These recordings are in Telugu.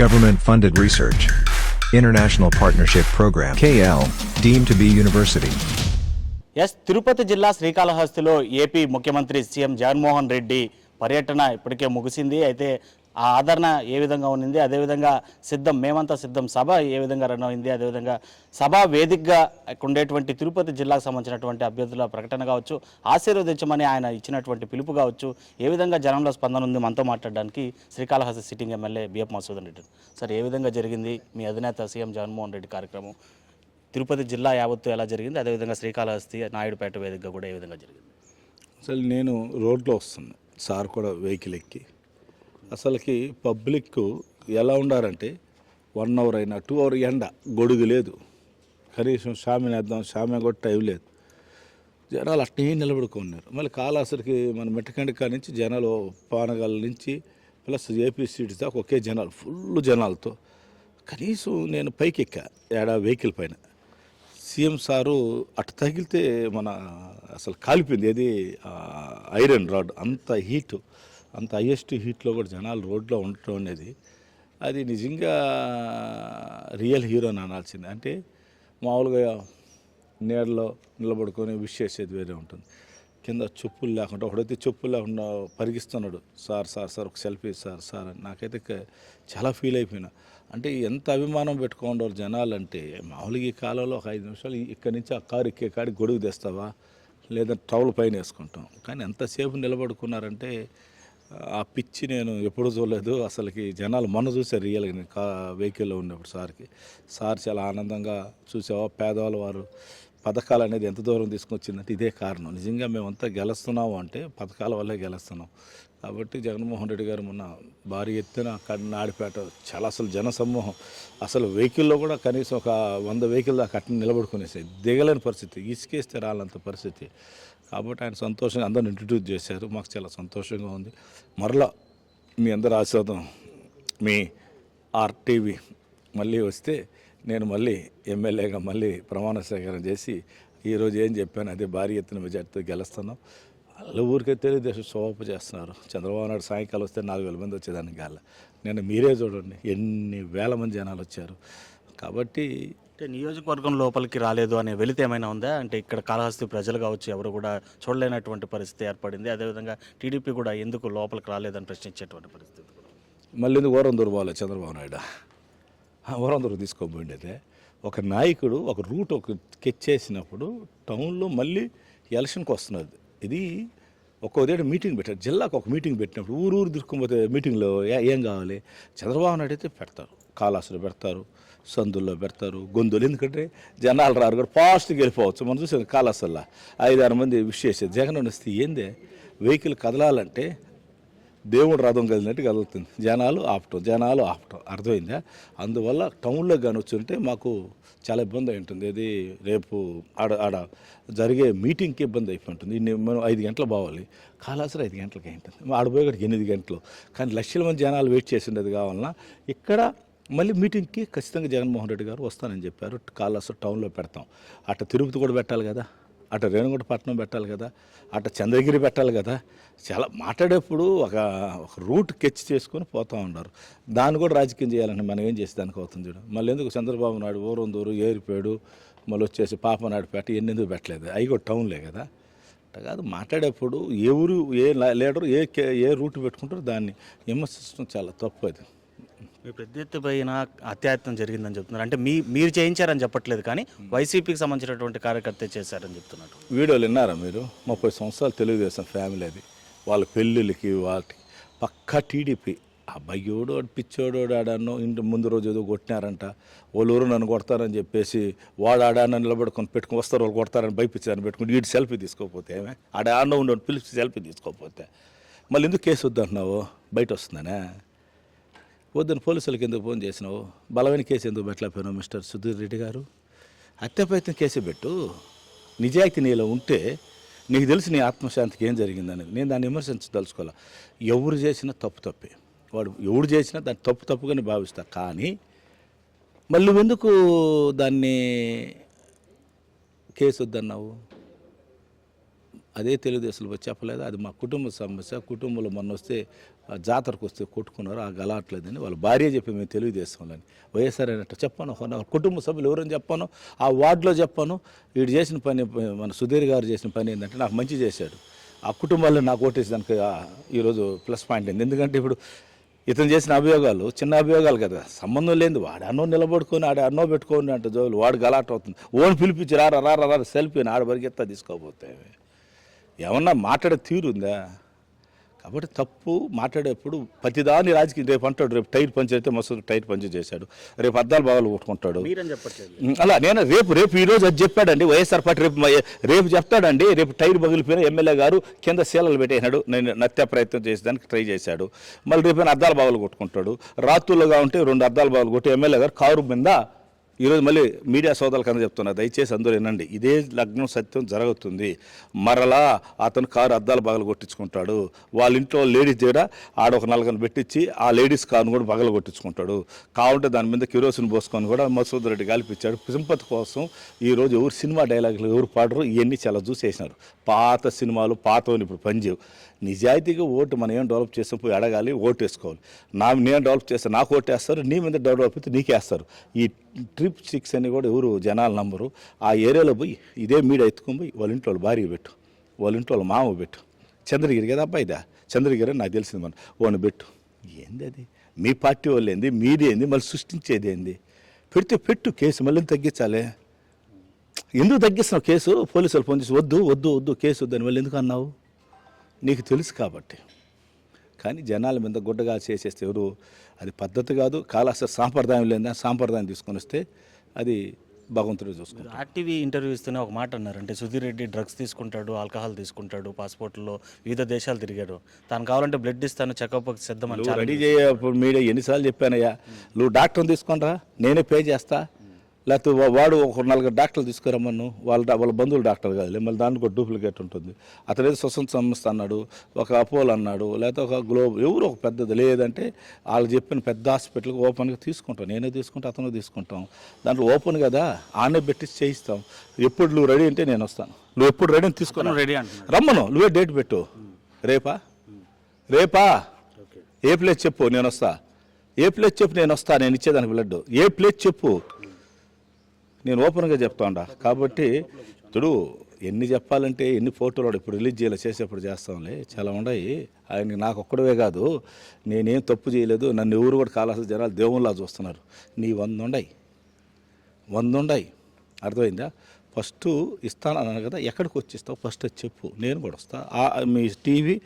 Government-funded research. International Partnership Program KL, deemed to be university. Tirupati జిల్లా శ్రీకాళహస్తిలో ఏపీ ముఖ్యమంత్రి సీఎం జగన్మోహన్ రెడ్డి పర్యటన ఇప్పటికే ముగిసింది. అయితే ఆ ఆదరణ ఏ విధంగా ఉంది, అదేవిధంగా మేమంతా సిద్ధం సభ ఏ విధంగా రన్ అయింది, అదేవిధంగా సభా వేదికగా ఉండేటువంటి తిరుపతి జిల్లాకు సంబంధించినటువంటి అభ్యర్థుల ప్రకటన కావచ్చు, ఆశీర్వదించమని ఆయన ఇచ్చినటువంటి పిలుపు కావచ్చు, ఏ విధంగా జనంలో స్పందన ఉంది మనతో మాట్లాడడానికి శ్రీకాళహస్తి సిట్టింగ్ ఎమ్మెల్యే బిఎఫ్ మసూదన్ రెడ్డి. సార్, ఏ విధంగా జరిగింది మీ అధినేత సీఎం జగన్మోహన్ రెడ్డి కార్యక్రమం? తిరుపతి జిల్లా యావత్తు ఎలా జరిగింది, అదేవిధంగా శ్రీకాళహస్తి నాయుడుపేట వేదికగా కూడా ఏ విధంగా జరిగింది? అసలు నేను రోడ్లో వస్తున్నా, సార్ కూడా వెహికల్ ఎక్కి. అసలుకి పబ్లిక్ ఎలా ఉండారంటే 1 అవర్ అయినా 2 అవర్ ఎండ, గొడుగు లేదు, కనీసం షామినేద్దాం షామే కూడా టైం లేదు. జనాలు అట్నే నిలబడుకున్నారు. మళ్ళీ కాళహస్తికి మన మెట్టకండి కాడి నుంచి జనాలు పానగల్ నుంచి ప్లస్ ఏపీ సీట్స్ దాకా ఒకే జనాలు, ఫుల్ జనాలతో. కనీసం నేను పైకి ఎక్కా వెహికల్ పైన. సీఎం సారు అటు తగిలితే మన అసలు కాలిపోయింది, ఏది ఐరన్ రాడ్, అంత హీటు, అంత హైయెస్ట్ హీట్లో కూడా జనాలు రోడ్లో ఉండటం అనేది అది నిజంగా రియల్ హీరో అని అనాల్సింది. అంటే మామూలుగా నీడలో నిలబడుకొని విష్ చేసేది వేరే ఉంటుంది. కింద చెప్పులు లేకుండా, ఒకడైతే చెప్పులు లేకుండా పరిగిస్తున్నాడు, సార్ సార్ సార్ ఒక సెల్ఫీ సార్ సార్ అని. నాకైతే చాలా ఫీల్ అయిపోయినా. అంటే ఎంత అభిమానం పెట్టుకోండి జనాలు అంటే. మామూలుగా ఈ కాలంలో ఒక 5 నిమిషాలు ఇక్కడి నుంచి ఆ కారు ఎక్కే కాడికి గొడుగు తెస్తావా, లేదా టవల్ పైన వేసుకుంటాం. కానీ ఎంతసేపు నిలబడుకున్నారంటే ఆ పిచ్చి నేను ఎప్పుడూ చూడలేదు. అసలుకి జనాలు మొన్న చూశారు రియల్గా, నేను వెహికల్లో ఉన్నప్పుడు సార్ చాలా ఆనందంగా చూసావా, పేదవాళ్ళ వారు పథకాలు అనేది ఎంత దూరం తీసుకొచ్చిందంటే ఇదే కారణం. నిజంగా మేమంతా గెలుస్తున్నాము అంటే పథకాల వల్లే గెలుస్తున్నాం. కాబట్టి జగన్మోహన్ రెడ్డి గారు మొన్న భారీ ఎత్తున నాయుడుపేట చాలా అసలు జనసమూహం, అసలు వెహికల్లో కూడా కనీసం ఒక 100 వెహికల్ దాకా అట్లా నిలబడుకునేసాయి, దిగలేని పరిస్థితి, ఇసుకేస్తే రాలంత పరిస్థితి. కాబట్టి ఆయన సంతోషంగా అందరిని ఇంట్రడ్యూస్ చేశారు. మాకు చాలా సంతోషంగా ఉంది. మరలా మీ అందరి ఆశీర్వాదం, మీ ఆర్టీవీ మళ్ళీ వస్తే నేను మళ్ళీ ఎమ్మెల్యేగా మళ్ళీ ప్రమాణ స్వీకారం చేసి ఈరోజు ఏం చెప్పాను అదే భారీ ఎత్తున మెజార్టీతో గెలుస్తున్నాం. వాళ్ళ ఊరికే తెలుగుదేశం శోభ చేస్తున్నారు. చంద్రబాబు నాయుడు సాయంకాలం వస్తే 4,000 మంది వచ్చేదానికి గాల. నేను మీరే చూడండి ఎన్ని వేల మంది జనాలు వచ్చారు. కాబట్టి అంటే నియోజకవర్గం లోపలికి రాలేదు అనే వెలితి ఏమైనా ఉందా? అంటే ఇక్కడ కాళహస్తి ప్రజలు కావచ్చు ఎవరు కూడా చూడలేనటువంటి పరిస్థితి ఏర్పడింది. అదేవిధంగా టీడీపీ కూడా ఎందుకు లోపలికి రాలేదని ప్రశ్నించేటువంటి పరిస్థితి. మళ్ళీ ఎందుకు ఓరందూరు పోవాలి చంద్రబాబు నాయుడు? ఓరందూరు తీసుకోబోయిండైతే ఒక నాయకుడు ఒక రూట్ ఒక స్కెచ్ చేసినప్పుడు టౌన్లో మళ్ళీ ఎలక్షన్కి వస్తున్నది. ఇది ఒక్కోదేడు మీటింగ్ పెట్టారు, జిల్లాకు ఒక మీటింగ్ పెట్టినప్పుడు ఊరు తిరుక్కోపోతే మీటింగ్లో ఏం కావాలి? చంద్రబాబు నాయుడు అయితే పెడతారు, కాళహస్తిలో పెడతారు, సందుల్లో పెడతారు, గొంతులు. ఎందుకంటే జనాలు రారు కూడా, ఫాస్ట్గా వెళ్ళిపోవచ్చు. మనం చూసాం కాళహస్తిలో 5-6 మంది విష్ చేసేది. జగన్ వస్తే ఏందే వెహికల్ కదలాలంటే దేవుడు రథం కదిలినట్టు కదులుతుంది, జనాలు ఆపటం అర్థమైందా? అందువల్ల టౌన్లో కానీ వచ్చుంటే మాకు చాలా ఇబ్బంది అయి ఉంటుంది. ఇది రేపు ఆడ జరిగే మీటింగ్కి ఇబ్బంది అయిపోయి ఉంటుంది. మనం 5 గంటలు పోవాలి, కాళహస్తి 5 గంటలకి ఉంటుంది, ఆడపోయేటికి 8 గంటలు. కానీ లక్షల మంది జనాలు వెయిట్ చేసిండేది కావాలన్నా ఇక్కడ మళ్ళీ మీటింగ్కి ఖచ్చితంగా జగన్మోహన్ రెడ్డి గారు వస్తానని చెప్పారు. కాళహస్తి టౌన్లో పెడతాం. అటు తిరుపతి కూడా పెట్టాలి కదా, అటు రేణుగుంటపట్నం పెట్టాలి కదా, అటు చంద్రగిరి పెట్టాలి కదా. చాలా మాట్లాడేప్పుడు ఒక రూట్ కెచ్ చేసుకొని పోతూ ఉన్నారు. దాన్ని కూడా రాజకీయం చేయాలంటే మనం ఏం చేసేదానికి అవుతుంది చూడు. మళ్ళీ ఎందుకు చంద్రబాబు నాయుడు ఊరందూరు, ఏరిపేడు, మళ్ళీ వచ్చేసి పాపనాయుడుపేట ఎందుకు పెట్టలేదు? అవి కూడా టౌన్లే కదా. అట్లా కాదు, మాట్లాడేప్పుడు ఏ ఊరు ఏ లీడరు ఏ రూట్ పెట్టుకుంటారో దాన్ని విమర్శించడం చాలా తప్పు. అది మీ పెద్ద ఎత్తు పైన అత్యాయత్నం జరిగిందని చెప్తున్నారు. అంటే మీరు చేయించారని చెప్పట్లేదు, కానీ వైసీపీకి సంబంధించినటువంటి కార్యకర్త చేశారని చెప్తున్నారు. వీడియోలు విన్నారా మీరు? 30 సంవత్సరాలు తెలుగుదేశం ఫ్యామిలీ, అది వాళ్ళ పెళ్ళిళ్ళకి వాటికి పక్కా టీడీపీ. అబ్బాయోడు పిచ్చోడు ఆడాను, ఇంటి ముందు రోజు ఏదో కొట్టినారంట, వాళ్ళు ఊరు నన్ను కొడతారని చెప్పేసి వాడు ఆడాన్ని నిలబడుకొని పెట్టుకుని వస్తారు, వాళ్ళు కొడతారని భయపించారని పెట్టుకుని వీడు సెల్ఫీ తీసుకోకపోతే ఏమే ఆడ ఉండవు పిలిచి సెల్ఫీ తీసుకోకపోతే మళ్ళీ ఎందుకు కేసు వద్దంటున్నావు? బయట వస్తుందనే వద్దని పోలీసులకు ఎందుకు ఫోన్ చేసినావు? బలమైన కేసు ఎందుకు పెట్టలేకపోయినావు మిస్టర్ సుధీర్ రెడ్డి గారు? హత్య ప్రయత్నం కేసు పెట్టు. నిజాయితీ నీలో ఉంటే నీకు తెలిసి నీ ఆత్మశాంతికి ఏం జరిగిందనేది. నేను దాన్ని విమర్శించదలుచుకోవాలి. ఎవరు చేసినా తప్పే, వాడు ఎవడు చేసినా దాన్ని తప్పుగానే భావిస్తా. కానీ మళ్ళీ నువ్వెందుకు దాన్ని కేసు వద్దన్నావు? అదే తెలుగుదేశంలో చెప్పలేదు. అది మా కుటుంబ సమస్య. కుటుంబంలో మొన్న వస్తే ఆ జాతరకు వస్తే కొట్టుకున్నారు, ఆ గలాట్లేదని వాళ్ళ భార్య చెప్పి మేము తెలుగుదేశంలోని వైఎస్ఆర్ అయినట్టు చెప్పాను, కుటుంబ సభ్యులు ఎవరని చెప్పాను, ఆ వార్డులో చెప్పాను. వీడు చేసిన పని, మన సుధీర్ గారు చేసిన పని ఏంటంటే నాకు మంచి చేశాడు. ఆ కుటుంబాల్లో నాకు ఓటేసి దానికి ఈరోజు ప్లస్ పాయింట్ అయింది. ఎందుకంటే ఇప్పుడు ఇతను చేసిన అభియోగాలు చిన్న అభియోగాలు కదా, సంబంధం లేదు. వాడు అన్నో నిలబడుకొని ఆడ అన్నో పెట్టుకొని అంటే జోలు వాడు గలాట్ అవుతుంది. ఓన్ పిలిపించి రా సెల్ఫీని ఆడ పరిగెత్తా తీసుకోపోతే ఏమన్నా మాట్లాడే తీరుందా? కాబట్టి తప్పు మాట్లాడేప్పుడు ప్రతిదాని రాజకీయం. రేపు అంటాడు, రేపు టైర్ పంచర్ అయితే మస్తు టైర్ పంచర్ చేశాడు, రేపు అద్దాలు బాగాలు కొట్టుకుంటాడు. అలా నేను రేపు ఈరోజు అది చెప్పాడండి వైఎస్ఆర్ పార్టీ. రేపు చెప్తాడండి, రేపు టైర్ పగిలిపోయిన ఎమ్మెల్యే గారు కింద శీలలు పెట్టేసినాడు, నేను నత్య ప్రయత్నం చేసేదానికి ట్రై చేశాడు. మళ్ళీ రేపు అద్దాల బాగాలు కొట్టుకుంటాడు. రాత్రులుగా ఉంటే 2 అద్దాల బాగాలు కొట్టి ఎమ్మెల్యే గారు కారు మీద ఈరోజు మళ్ళీ మీడియా సోదరులకు అందరూ చెప్తున్నా, దయచేసి అందరూ వినండి, ఇదే లగ్నం సత్యం జరుగుతుంది. మరలా అతను కారు అద్దాలు పగలు కొట్టించుకుంటాడు. వాళ్ళ ఇంట్లో లేడీస్ దగ్గర ఆడ ఒక 4 పెట్టించి ఆ లేడీస్ కారును కూడా పగలు కొట్టించుకుంటాడు. కావాలంటే దాని మీద కిరోసిన్ పోసుకొని కూడా మసూద్ రెడ్డి కలిపించాడు. సింపతి కోసం ఈరోజు ఎవరు సినిమా డైలాగులు ఎవరు పాడరు, ఇవన్నీ చాలా చూసేసినారు. పాత సినిమాలు పాతవని ఇప్పుడు పనిచేయవు. నిజాయితీగా ఓటు మనం ఏం డెవలప్ చేస్తాం పోయి అడగాలి, ఓటు వేసుకోవాలి. నేను డెవలప్ చేస్తాను, నాకు ఓటు వేస్తారు, నీ మీద డెవలప్ అయితే నీకేస్తారు. ఈ ట్రిప్ 6 అని కూడా ఎవరు జనాలు నంబరు. ఆ ఏరియాలో పోయి ఇదే మీడియా ఎత్తుకొని పోయి వాళ్ళ ఇంట్లో వాళ్ళ భార్య పెట్టు, వాళ్ళ ఇంట్లో వాళ్ళ మామ పెట్టు. చంద్రగిరి కదా అబ్బాయిదా, చంద్రగిరి అని నాకు తెలిసింది. మనం ఓని పెట్టు. ఏంది అది? మీ పార్టీ వాళ్ళు ఏంది, మీది ఏంది, మళ్ళీ సృష్టించేది ఏంది? పెడితే పెట్టు కేసు, మళ్ళీ తగ్గించాలి. ఎందుకు తగ్గిస్తున్నావు కేసు? పోలీసులు ఫోన్ చేసి వద్దు కేసు వద్దని మళ్ళీ ఎందుకు అన్నావు? నీకు తెలుసు కాబట్టి. కానీ జనాల మీద గుడ్డగా చేసేస్తే ఎవరు, అది పద్ధతి కాదు. కాలాస్త సాంప్రదాయం లేదా సాంప్రదాయం తీసుకొని వస్తే అది భగవంతుడు చూసుకుంటాడు. ఆర్టీవీ ఇంటర్వ్యూ ఇస్తూనే ఒక మాట అన్నారు, అంటే సుధీర్ రెడ్డి డ్రగ్స్ తీసుకుంటాడు, ఆల్కహాల్ తీసుకుంటాడు, పాస్పోర్ట్లో వివిధ దేశాలు తిరిగాడు, తాను కావాలంటే బ్లడ్ ఇస్తాను, చెకప్ సిద్ధం రెడీ చేయప్పుడు మీడియా ఎన్నిసార్లు చెప్పానయ్యా, నువ్వు డాక్టర్ని తీసుకొనిరా, నేనే పే చేస్తా. లేకపోతే వాడు ఒక 4 డాక్టర్లు తీసుకురమ్మను, వాళ్ళ బంధువులు డాక్టర్ కాదు, మళ్ళీ దానికి ఒక డూప్లికేట్ ఉంటుంది. అతను ఏదో స్వతంత్ర సంస్థ అన్నాడు, ఒక అపోలో అన్నాడు, లేకపోతే ఒక గ్లోబ్, ఎవరు ఒక పెద్దది. లేదంటే వాళ్ళు చెప్పిన పెద్ద హాస్పిటల్కి ఓపెన్గా తీసుకుంటాం, నేనే తీసుకుంటాం, అతను తీసుకుంటాం. దాంట్లో ఓపెన్ కదా, ఆనే పెట్టి చేయిస్తాం. ఎప్పుడు నువ్వు రెడీ అంటే నేను వస్తాను, నువ్వు ఎప్పుడు రెడీ అని తీసుకున్నావు, రెడీ రమ్మను, నువ్వే డేట్ పెట్టు. రేపా ఏ ప్లేస్ చెప్పు, నేను వస్తా. ఏ ప్లేస్ చెప్పు, నేను వస్తా. నేను ఇచ్చేదానికి బ్లడ్ ఏ ప్లేస్ చెప్పు, నేను ఓపెన్గా చెప్తాండా. కాబట్టి ఇప్పుడు ఎన్ని చెప్పాలంటే ఎన్ని ఫోటోలు ఇప్పుడు రిలీజ్ చేయాలి, చేసేప్పుడు చేస్తాంలే, చాలా ఉన్నాయి. ఆయన నాకు ఒక్కడవే కాదు, నేనేం తప్పు చేయలేదు, నన్ను ఎవరు కూడా కాలాల్సిన జనాలు దేవుళ్ళలా చూస్తున్నారు. నీ 100 ఉన్నాయి, అర్థమైందా? ఫస్ట్ ఇస్తాను అన్నాను కదా, ఎక్కడికి వచ్చిస్తావు ఫస్ట్ అది చెప్పు, నేను కూడా వస్తా. మీ టీవీ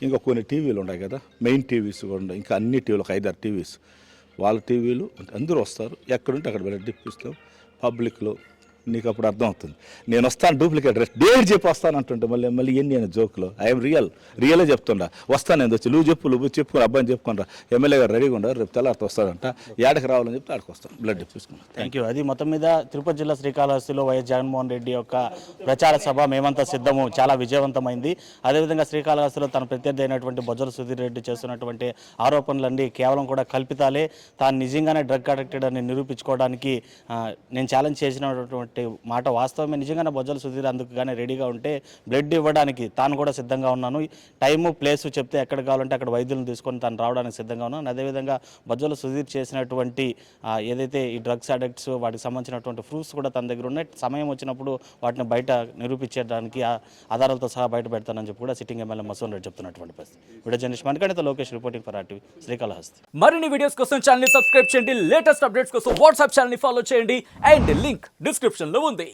ఇంకా కొన్ని టీవీలు ఉన్నాయి కదా, మెయిన్ టీవీస్ కూడా ఉన్నాయి, ఇంకా అన్ని టీవీలు ఒక 5-6 టీవీస్, వాళ్ళ టీవీలు అందరూ వస్తారు. ఎక్కడుంటే అక్కడ వెళ్ళి డిప్పిస్తాం పబ్లిక్లో, నీకు అప్పుడు అర్థమవుతుంది. నేను వస్తాను, డూప్లికేట్ డ్రెస్ డేట్ చెప్పి వస్తాను అంటుంటే మళ్ళీ ఎన్ని నేను జోకులో. ఐఎమ్ రియలే చెప్తుండా. వస్తాను నేను వచ్చి, నువ్వు చెప్పుకుని అబ్బాయిని చెప్పుకుని ఎమ్మెల్యే గారు రెడీగా ఉండరు, రేపు తెల్లారితో వస్తాడంట, ఏడకి రావాలని చెప్తే ఆడికి వస్తాను, బ్లడ్ తీసుకున్నాను. Thank you. అది మొత్తం మీద తిరుపతి జిల్లా శ్రీకాళహస్తిలో వైఎస్ జగన్మోహన్ రెడ్డి యొక్క ప్రచార సభ మేమంతా సిద్ధము చాలా విజయవంతమైంది. అదేవిధంగా శ్రీకాళహస్తిలో తన ప్రత్యర్థి అయినటువంటి బొజ్జల సుధీర్ రెడ్డి చేస్తున్నటువంటి ఆరోపణలన్నీ కేవలం కూడా కల్పితాలే. తాను నిజంగానే డ్రగ్ అడిక్టెడ్ అని నిరూపించుకోవడానికి నేను ఛాలెంజ్ చేసినటువంటి మాట వాస్తవమే. నిజంగానే బొజ్జల సుధీర్ అందుకు కానీ రెడీగా ఉంటే బ్లడ్ ఇవ్వడానికి తాను కూడా సిద్ధంగా ఉన్నాను. టైము ప్లేసు చెప్తే ఎక్కడ కావాలంటే అక్కడ వైద్యులను తీసుకొని తాను రావడానికి సిద్ధంగా ఉన్నాను. అదేవిధంగా బొజ్జల సుధీర్ చేసినటువంటి ఏదైతే ఈ డ్రగ్స్ అడిక్ట్స్ వాటికి సంబంధించినటువంటి ప్రూఫ్స్ కూడా తన దగ్గర ఉన్నాయి. సమయం వచ్చినప్పుడు వాటిని బయట నిరూపించడానికి ఆధారాలతో సహా బయట పెడతానని చెప్పి కూడా సిట్టింగ్ ఎమ్మెల్యే మసూన్ రెడ్డి చెప్తున్నటువంటి పరిస్థితి. వీడియో జర్నలిస్ట్ మణికంఠతో Lokesh reporting for RTV Srikalahasti. మరిన్ని వీడియోస్ కోసం ఛానల్ ని సబ్స్క్రైబ్ చేయండి, లేటెస్ట్ అప్డేట్స్ కోసం వాట్సాప్ ఛానల్ ని ఫాలో చేయండి, అండ్ లింక్ డిస్క్రిప్షన్ లో ఉంది.